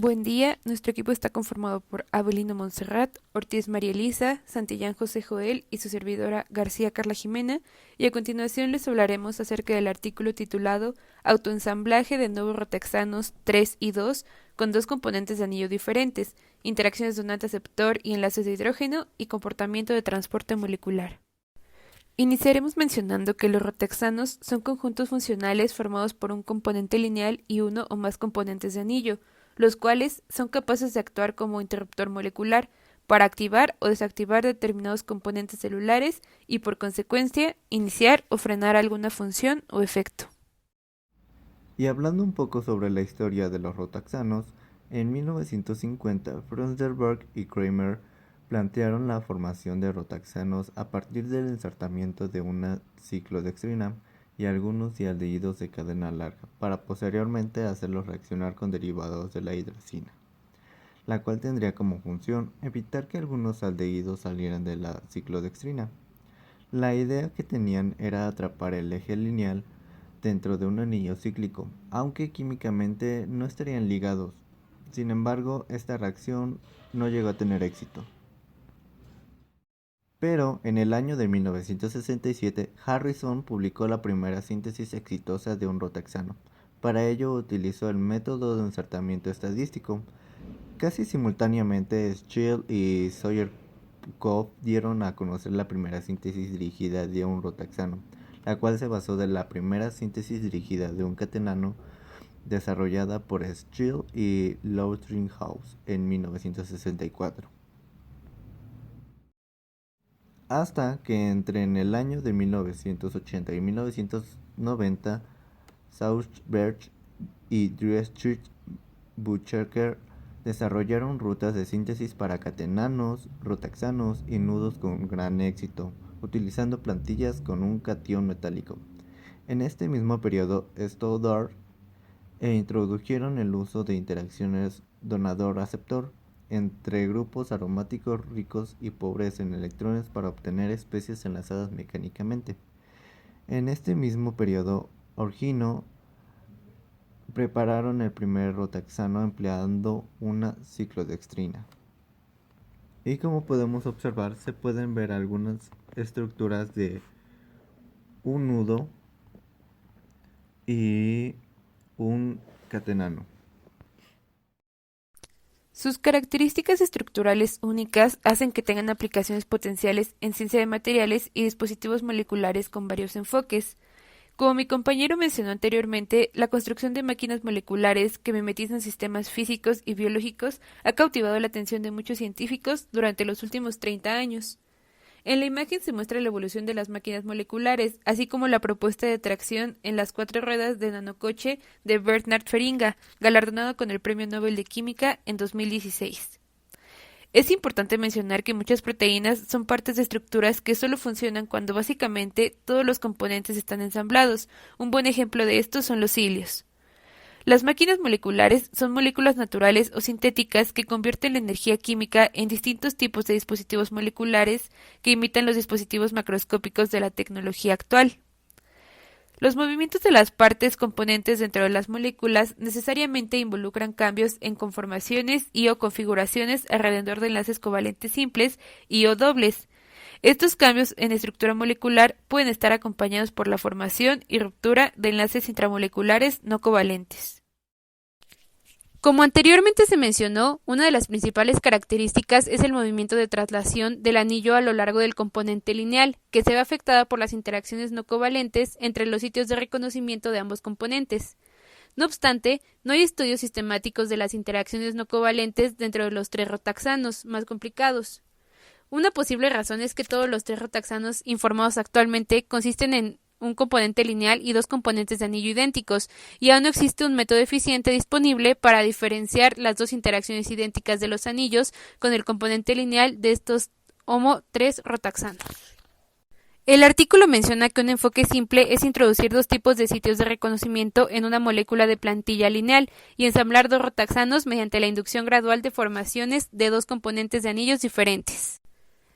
Buen día, nuestro equipo está conformado por Abelino Montserrat, Ortiz María Elisa, Santillán José Joel y su servidora García Carla Jimena, y a continuación les hablaremos acerca del artículo titulado Autoensamblaje de nuevos rotaxanos 3 y 2 con dos componentes de anillo diferentes, interacciones donante-aceptor y enlaces de hidrógeno y comportamiento de transporte molecular. Iniciaremos mencionando que los rotaxanos son conjuntos funcionales formados por un componente lineal y uno o más componentes de anillo, los cuales son capaces de actuar como interruptor molecular para activar o desactivar determinados componentes celulares y, por consecuencia, iniciar o frenar alguna función o efecto. Y hablando un poco sobre la historia de los rotaxanos, en 1950 Frunzenberg y Kramer plantearon la formación de rotaxanos a partir del ensartamiento de una ciclodextrina y algunos aldehídos de cadena larga, para posteriormente hacerlos reaccionar con derivados de la hidrazina, la cual tendría como función evitar que algunos aldehídos salieran de la ciclodextrina. La idea que tenían era atrapar el eje lineal dentro de un anillo cíclico, aunque químicamente no estarían ligados. Sin embargo, esta reacción no llegó a tener éxito. Pero en el año de 1967, Harrison publicó la primera síntesis exitosa de un rotaxano. Para ello utilizó el método de ensartamiento estadístico. Casi simultáneamente, Scheele y Sawyer-Kopf dieron a conocer la primera síntesis dirigida de un rotaxano, la cual se basó de la primera síntesis dirigida de un catenano desarrollada por Scheele y Lowthringhouse en 1964. Hasta que entre en el año de 1980 y 1990, Sausberg y Dietrich-Bucherker desarrollaron rutas de síntesis para catenanos, rotaxanos y nudos con gran éxito, utilizando plantillas con un catión metálico. En este mismo periodo, Stoddard introdujeron el uso de interacciones donador-aceptor entre grupos aromáticos ricos y pobres en electrones para obtener especies enlazadas mecánicamente. En este mismo periodo, Orgino prepararon el primer rotaxano empleando una ciclodextrina. Y como podemos observar, se pueden ver algunas estructuras de un nudo y un catenano. Sus características estructurales únicas hacen que tengan aplicaciones potenciales en ciencia de materiales y dispositivos moleculares con varios enfoques. Como mi compañero mencionó anteriormente, la construcción de máquinas moleculares que mimetizan sistemas físicos y biológicos ha cautivado la atención de muchos científicos durante los últimos 30 años. En la imagen se muestra la evolución de las máquinas moleculares, así como la propuesta de tracción en las 4 ruedas de nanocoche de Bernard Feringa, galardonado con el Premio Nobel de Química en 2016. Es importante mencionar que muchas proteínas son partes de estructuras que solo funcionan cuando básicamente todos los componentes están ensamblados. Un buen ejemplo de esto son los cilios. Las máquinas moleculares son moléculas naturales o sintéticas que convierten la energía química en distintos tipos de dispositivos moleculares que imitan los dispositivos macroscópicos de la tecnología actual. Los movimientos de las partes componentes dentro de las moléculas necesariamente involucran cambios en conformaciones y o configuraciones alrededor de enlaces covalentes simples y o dobles. Estos cambios en estructura molecular pueden estar acompañados por la formación y ruptura de enlaces intramoleculares no covalentes. Como anteriormente se mencionó, una de las principales características es el movimiento de traslación del anillo a lo largo del componente lineal, que se ve afectada por las interacciones no covalentes entre los sitios de reconocimiento de ambos componentes. No obstante, no hay estudios sistemáticos de las interacciones no covalentes dentro de los 3 rotaxanos más complicados. Una posible razón es que todos los 3 rotaxanos informados actualmente consisten en un componente lineal y 2 componentes de anillo idénticos, y aún no existe un método eficiente disponible para diferenciar las dos interacciones idénticas de los anillos con el componente lineal de estos Homo 3 rotaxanos. El artículo menciona que un enfoque simple es introducir 2 tipos de sitios de reconocimiento en una molécula de plantilla lineal y ensamblar 2 rotaxanos mediante la inducción gradual de formaciones de 2 componentes de anillos diferentes.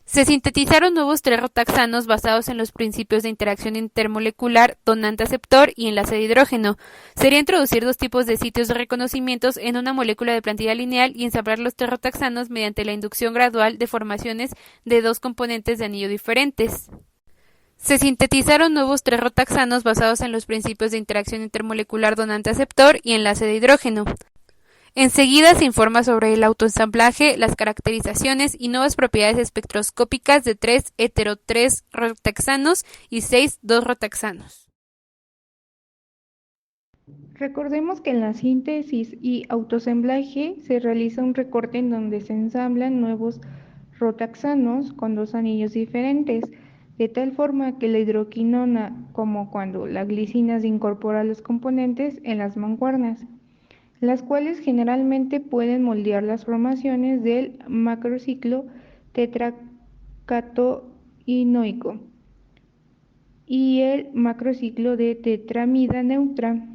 Se sintetizaron nuevos trerotaxanos basados en los principios de interacción intermolecular donante-aceptor y enlace de hidrógeno. Sería introducir dos tipos de sitios de reconocimientos en una molécula de plantilla lineal y ensamblar los trerotaxanos mediante la inducción gradual de formaciones de dos componentes de anillo diferentes. Se sintetizaron nuevos trerotaxanos basados en los principios de interacción intermolecular donante-aceptor y enlace de hidrógeno. Enseguida se informa sobre el autoensamblaje, las caracterizaciones y nuevas propiedades espectroscópicas de 3 hetero-3 rotaxanos y 6 2-rotaxanos. Recordemos que en la síntesis y autoensamblaje se realiza un recorte en donde se ensamblan nuevos rotaxanos con dos anillos diferentes, de tal forma que la hidroquinona, como cuando la glicina se incorpora a los componentes en las mancuernas, las cuales generalmente pueden moldear las formaciones del macrociclo tetracatoinoico y el macrociclo de tetramida neutra,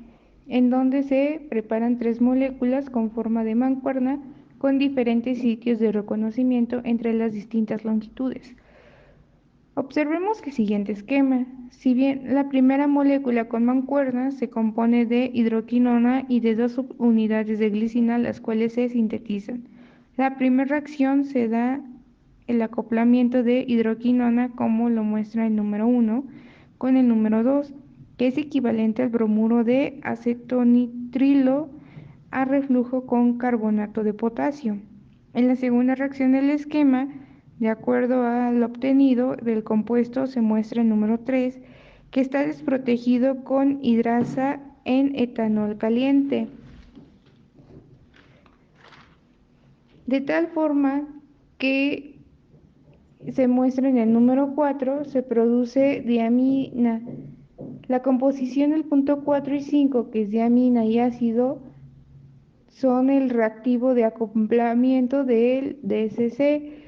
en donde se preparan tres moléculas con forma de mancuerna con diferentes sitios de reconocimiento entre las distintas longitudes. Observemos el siguiente esquema. Si bien la primera molécula con mancuernas se compone de hidroquinona y de dos subunidades de glicina, las cuales se sintetizan. La primera reacción se da el acoplamiento de hidroquinona, como lo muestra el número 1, con el número 2, que es equivalente al bromuro de acetonitrilo a reflujo con carbonato de potasio. En la segunda reacción del esquema, de acuerdo al obtenido del compuesto, se muestra el número 3, que está desprotegido con hidrasa en etanol caliente. De tal forma que se muestra en el número 4, se produce diamina. La composición del punto 4 y 5, que es diamina y ácido, son el reactivo de acoplamiento del DSC,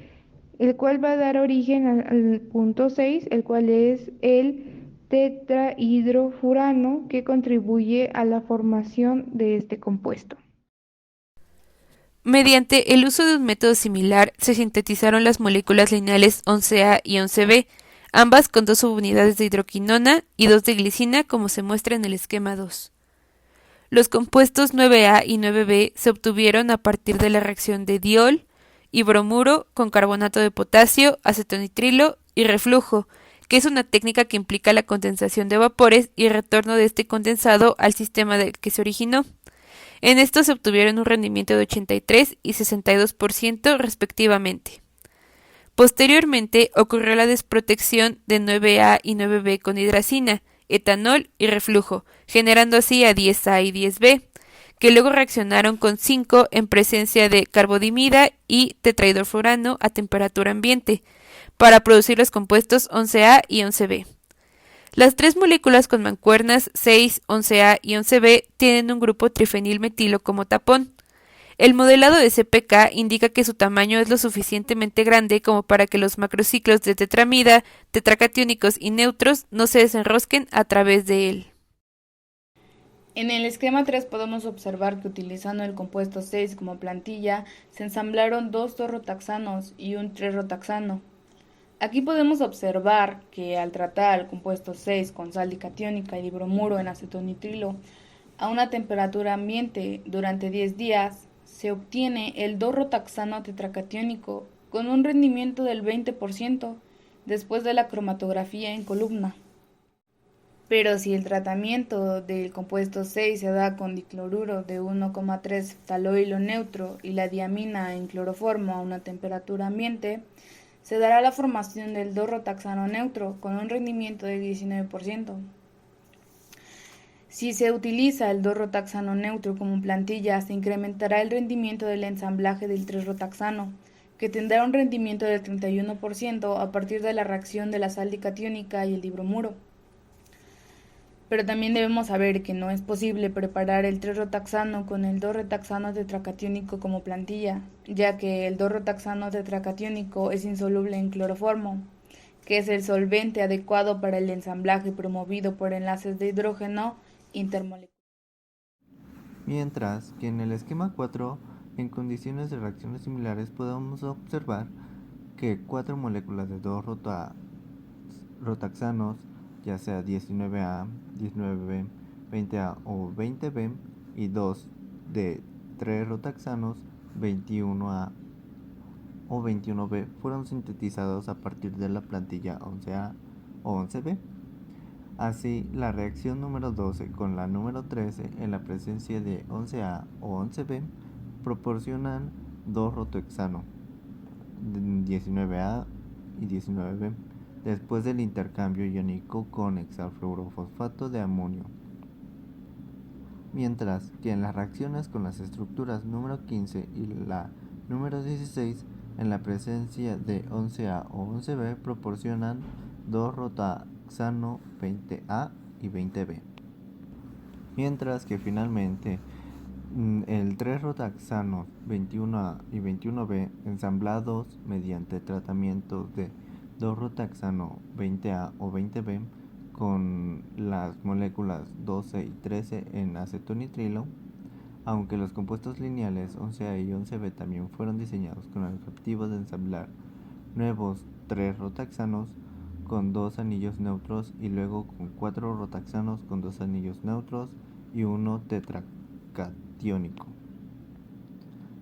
el cual va a dar origen al punto 6, el cual es el tetrahidrofurano, que contribuye a la formación de este compuesto. Mediante el uso de un método similar, se sintetizaron las moléculas lineales 11A y 11B, ambas con dos subunidades de hidroquinona y dos de glicina, como se muestra en el esquema 2. Los compuestos 9A y 9B se obtuvieron a partir de la reacción de diol y bromuro con carbonato de potasio, acetonitrilo y reflujo, que es una técnica que implica la condensación de vapores y retorno de este condensado al sistema del que se originó. En esto se obtuvieron un rendimiento de 83 y 62% respectivamente. Posteriormente ocurrió la desprotección de 9A y 9B con hidracina, etanol y reflujo, generando así a 10A y 10B, que luego reaccionaron con 5 en presencia de carbodimida y tetrahidrofurano a temperatura ambiente, para producir los compuestos 11A y 11B. Las tres moléculas con mancuernas 6, 11A y 11B tienen un grupo trifenilmetilo como tapón. El modelado de CPK indica que su tamaño es lo suficientemente grande como para que los macrociclos de tetramida, tetracatiónicos y neutros no se desenrosquen a través de él. En el esquema 3 podemos observar que utilizando el compuesto 6 como plantilla, se ensamblaron dos 2-rotaxanos y un 3-rotaxano. Aquí podemos observar que al tratar el compuesto 6 con sal dicatiónica y bromuro en acetonitrilo a una temperatura ambiente durante 10 días, se obtiene el 2-rotaxano tetracatiónico con un rendimiento del 20% después de la cromatografía en columna. Pero si el tratamiento del compuesto 6 se da con dicloruro de 1,3 ftaloilo neutro y la diamina en cloroformo a una temperatura ambiente, se dará la formación del 2-rotaxano neutro con un rendimiento del 19%. Si se utiliza el 2-rotaxano neutro como plantilla, se incrementará el rendimiento del ensamblaje del 3-rotaxano, que tendrá un rendimiento del 31% a partir de la reacción de la sal dicatiónica y el dibromuro. Pero también debemos saber que no es posible preparar el 3-rotaxano con el 2-rotaxano tetracatiónico como plantilla, ya que el 2-rotaxano tetracatiónico es insoluble en cloroformo, que es el solvente adecuado para el ensamblaje promovido por enlaces de hidrógeno intermolecular. Mientras que en el esquema 4, en condiciones de reacciones similares, podemos observar que 4 moléculas de 2 rotaxanos, ya sea 19A, 19B, 20A o 20B, y 2 de 3 rotaxanos, 21A o 21B, fueron sintetizados a partir de la plantilla 11A o 11B. Así, la reacción número 12 con la número 13 en la presencia de 11A o 11B proporcionan 2 rotaxanos, 19A y 19B, después del intercambio iónico con hexafluorofosfato de amonio. Mientras que en las reacciones con las estructuras número 15 y la número 16, en la presencia de 11A o 11B proporcionan 2 rotaxano 20A y 20B. Mientras que finalmente el 3 rotaxanos 21A y 21B ensamblados mediante tratamiento de 2 rotaxano 20A o 20B con las moléculas 12 y 13 en acetonitrilo, aunque los compuestos lineales 11A y 11B también fueron diseñados con el objetivo de ensamblar nuevos 3 rotaxanos con 2 anillos neutros y luego con 4 rotaxanos con 2 anillos neutros y 1 tetracatiónico.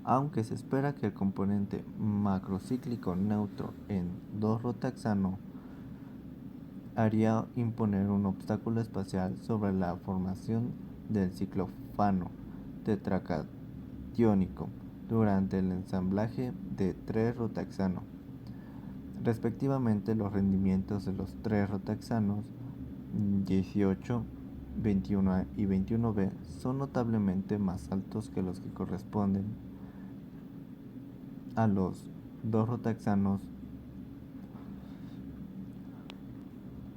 Aunque se espera que el componente macrocíclico neutro en 2 rotaxano haría imponer un obstáculo espacial sobre la formación del ciclofano tetracatiónico durante el ensamblaje de 3 rotaxano. Respectivamente, los rendimientos de los 3 rotaxanos 18, 21A y 21B son notablemente más altos que los que corresponden a los 2 rotaxanos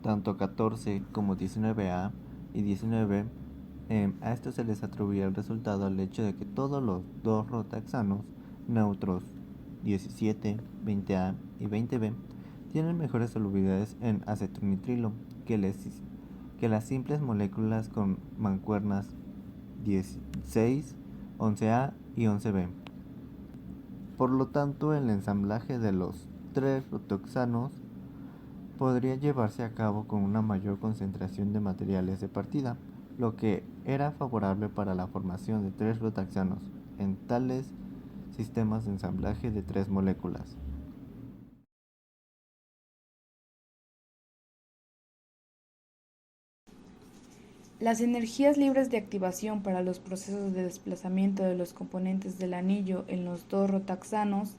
tanto 14 como 19A y 19B. A esto se les atribuye el resultado al hecho de que todos los 2 rotaxanos neutros 17, 20A y 20B tienen mejores solubilidades en acetonitrilo que las simples moléculas con mancuernas 16, 11A y 11B. Por lo tanto, el ensamblaje de los 3 rotaxanos podría llevarse a cabo con una mayor concentración de materiales de partida, lo que era favorable para la formación de 3 rotaxanos en tales sistemas de ensamblaje de 3 moléculas. Las energías libres de activación para los procesos de desplazamiento de los componentes del anillo en los 2 rotaxanos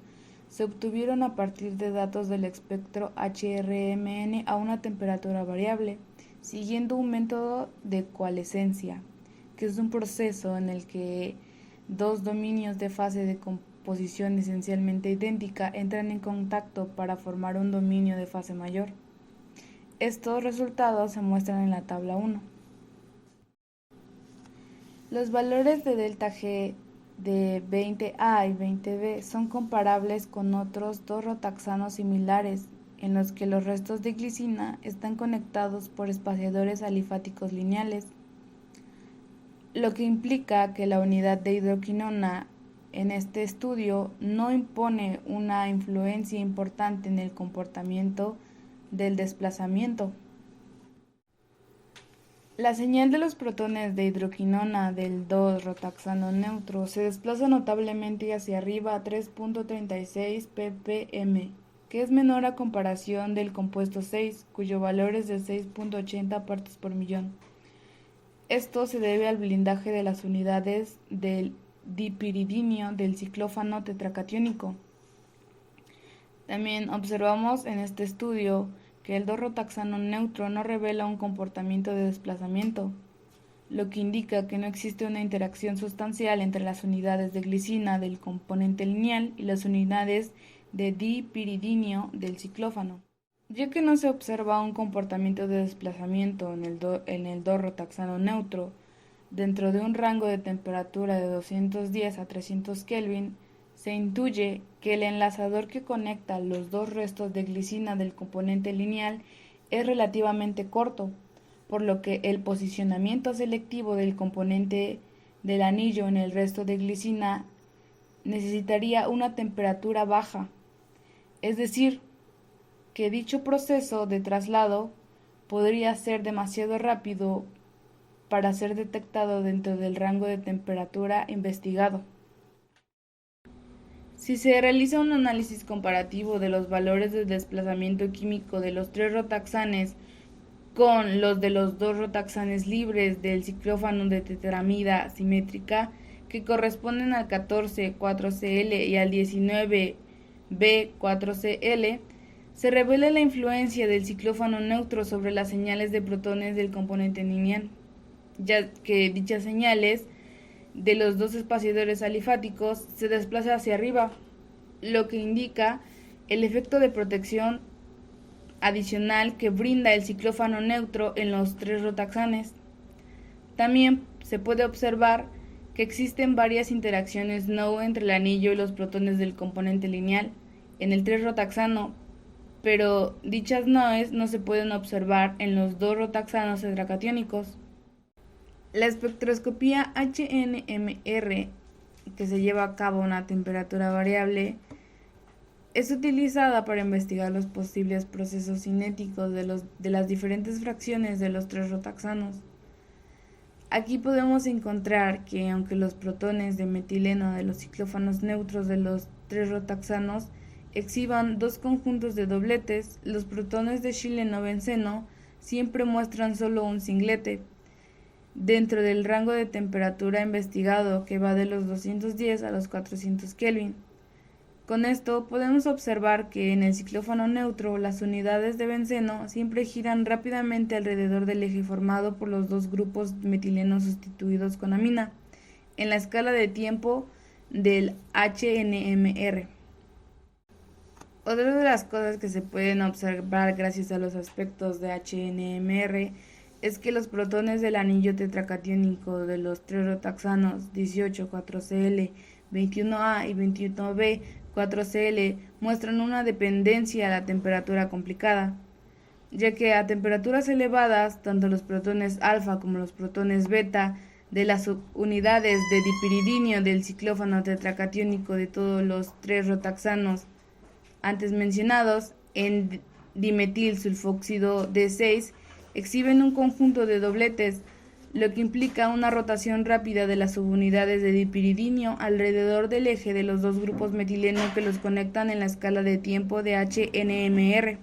se obtuvieron a partir de datos del espectro HRMN a una temperatura variable, siguiendo un método de coalescencia, que es un proceso en el que 2 dominios de fase de composición esencialmente idéntica entran en contacto para formar un dominio de fase mayor. Estos resultados se muestran en la tabla 1. Los valores de delta G de 20A y 20B son comparables con otros 2 rotaxanos similares en los que los restos de glicina están conectados por espaciadores alifáticos lineales, lo que implica que la unidad de hidroquinona en este estudio no impone una influencia importante en el comportamiento del desplazamiento. La señal de los protones de hidroquinona del 2 rotaxano neutro se desplaza notablemente hacia arriba a 3.36 ppm, que es menor a comparación del compuesto 6, cuyo valor es de 6.80 partes por millón. Esto se debe al blindaje de las unidades del dipiridinio del ciclófano tetracatiónico. También observamos en este estudio que el 2 rotaxano neutro no revela un comportamiento de desplazamiento, lo que indica que no existe una interacción sustancial entre las unidades de glicina del componente lineal y las unidades de dipiridinio del ciclófano. Ya que no se observa un comportamiento de desplazamiento en el 2 rotaxano neutro dentro de un rango de temperatura de 210 a 300 Kelvin, se intuye que el enlazador que conecta los 2 restos de glicina del componente lineal es relativamente corto, por lo que el posicionamiento selectivo del componente del anillo en el resto de glicina necesitaría una temperatura baja. es decir, que dicho proceso de traslado podría ser demasiado rápido para ser detectado dentro del rango de temperatura investigado. Si se realiza un análisis comparativo de los valores de desplazamiento químico de los 3 rotaxanes con los de los 2 rotaxanes libres del ciclófano de tetramida simétrica, que corresponden al 14,4Cl y al 19,B,4Cl, se revela la influencia del ciclófano neutro sobre las señales de protones del componente lineal, ya que dichas señales de los dos espaciadores alifáticos se desplaza hacia arriba, lo que indica el efecto de protección adicional que brinda el ciclófano neutro en los 3 rotaxanes. También se puede observar que existen varias interacciones no entre el anillo y los protones del componente lineal en el 3 rotaxano, pero dichas noes no se pueden observar en los 2 rotaxanos tetracatiónicos. La espectroscopía HNMR, que se lleva a cabo a una temperatura variable, es utilizada para investigar los posibles procesos cinéticos de las diferentes fracciones de los 3 rotaxanos. Aquí podemos encontrar que aunque los protones de metileno de los ciclófanos neutros de los 3 rotaxanos exhiban 2 conjuntos de dobletes, los protones de xileno-benceno siempre muestran solo un singlete, dentro del rango de temperatura investigado, que va de los 210 a los 400 Kelvin. Con esto podemos observar que en el ciclófano neutro las unidades de benceno siempre giran rápidamente alrededor del eje formado por los 2 grupos metileno sustituidos con amina, en la escala de tiempo del HNMR. Otra de las cosas que se pueden observar gracias a los aspectos de HNMR es que los protones del anillo tetracatiónico de los 3 rotaxanos 18,4Cl, 21A y 21B, 4Cl muestran una dependencia a la temperatura complicada, ya que a temperaturas elevadas, tanto los protones alfa como los protones beta de las unidades de dipiridinio del ciclófano tetracatiónico de todos los 3 rotaxanos antes mencionados en dimetil sulfóxido D6 exhiben un conjunto de dobletes, lo que implica una rotación rápida de las subunidades de dipiridinio alrededor del eje de los 2 grupos metileno que los conectan en la escala de tiempo de HNMR.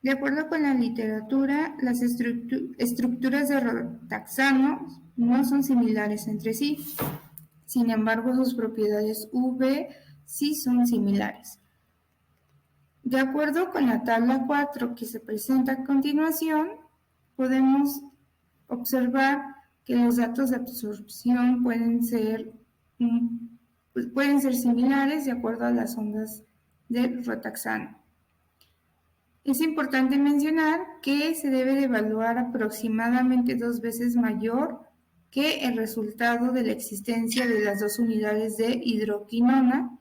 De acuerdo con la literatura, las estructuras de rotaxanos no son similares entre sí. Sin embargo, sus propiedades UV sí son similares. De acuerdo con la tabla 4 que se presenta a continuación, podemos observar que los datos de absorción pueden ser similares de acuerdo a las ondas del rotaxano. Es importante mencionar que se debe de evaluar aproximadamente 2 veces mayor que el resultado de la existencia de las 2 unidades de hidroquinona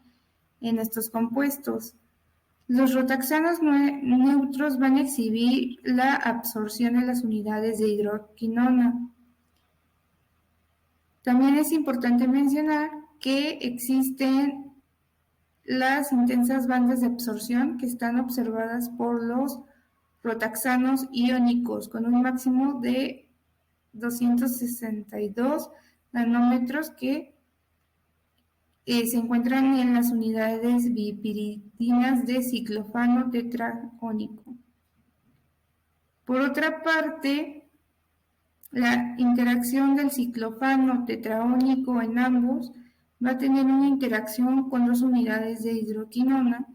en estos compuestos. Los rotaxanos neutros van a exhibir la absorción de las unidades de hidroquinona. También es importante mencionar que existen las intensas bandas de absorción que están observadas por los rotaxanos iónicos con un máximo de 262 nanómetros que se encuentran en las unidades bipiridinas de ciclófano tetraónico. Por otra parte, la interacción del ciclófano tetraónico en ambos va a tener una interacción con 2 unidades de hidroquinona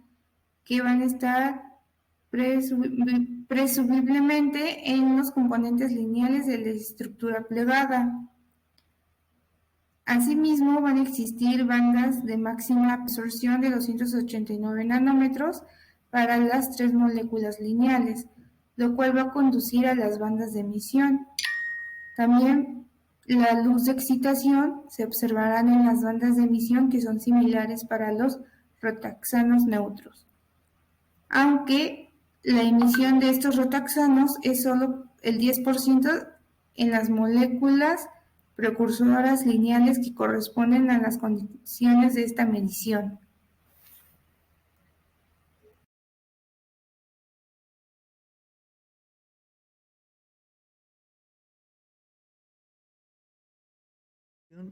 que van a estar presumiblemente en los componentes lineales de la estructura plegada. Asimismo, van a existir bandas de máxima absorción de 289 nanómetros para las 3 moléculas lineales, lo cual va a conducir a las bandas de emisión. También la luz de excitación se observarán en las bandas de emisión que son similares para los rotaxanos neutros, aunque la emisión de estos rotaxanos es solo el 10% en las moléculas precursoras lineales que corresponden a las condiciones de esta medición.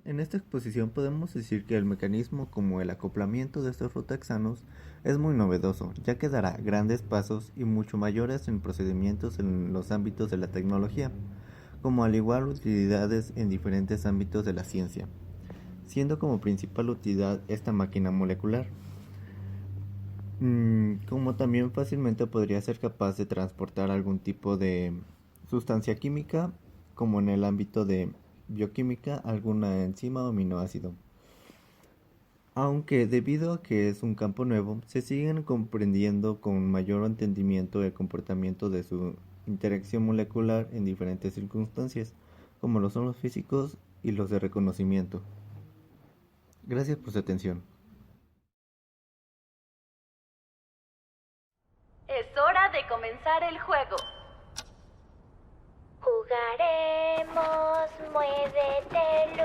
En esta exposición podemos decir que el mecanismo como el acoplamiento de estos rotaxanos es muy novedoso, ya que dará grandes pasos y mucho mayores en procedimientos en los ámbitos de la tecnología, como al igual utilidades en diferentes ámbitos de la ciencia, siendo como principal utilidad esta máquina molecular, como también fácilmente podría ser capaz de transportar algún tipo de sustancia química, como en el ámbito de bioquímica, alguna enzima o aminoácido. Aunque debido a que es un campo nuevo, se siguen comprendiendo con mayor entendimiento el comportamiento de su interacción molecular en diferentes circunstancias, como lo son los físicos y los de reconocimiento. Gracias por su atención. Es hora de comenzar el juego. Jugaremos, muévete,